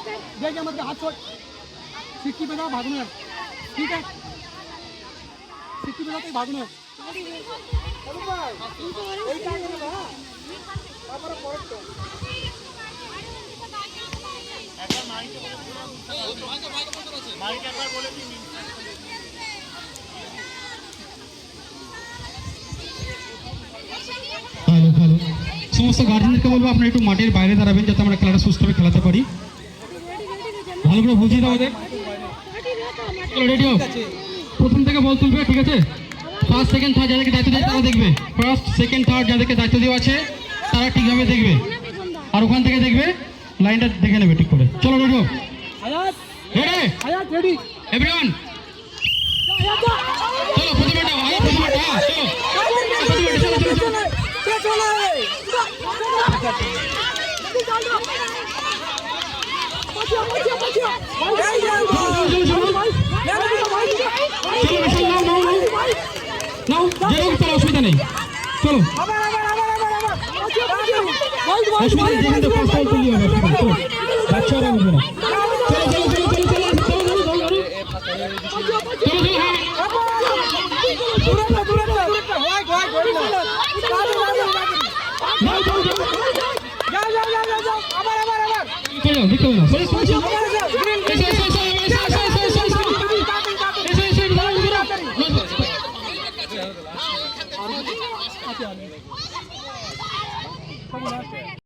देखिए मत हाथ छोड़ सिक्की पे जाओ भागना है ठीक है सिक्की पे जाओ तो भागना है হ্যালো হ্যালো সমস্ত গার্জেনদেরকে বলবো আপনারা একটু মাঠের বাইরে দাঁড়াবেন যাতে আমরা খেলাটা সুস্থভাবে খেলাতে পারি ভালো করে বুঝিয়ে দাও ওদের রেডি হোক প্রথম থেকে বল তুলবে ঠিক আছে ফার্স্ট সেকেন্ড থার্ড যাদেরকে দায়িত্ব দেয় তারা দেখবে ফার্স্ট সেকেন্ড থার্ড যাদেরকে দায়িত্ব দেওয়া আছে তারা ঠিকভাবে দেখবে আর ওখান থেকে দেখবে লাইনটা দেখে নেবে ঠিক করে চলো রেডি হোক রেডি এভরিওয়ান চলো প্রথমে নাও আগে প্রথমে নাও চলো চলো অসুবিধা নেই চলো বাচ্চারা বুঝবে না দেখতে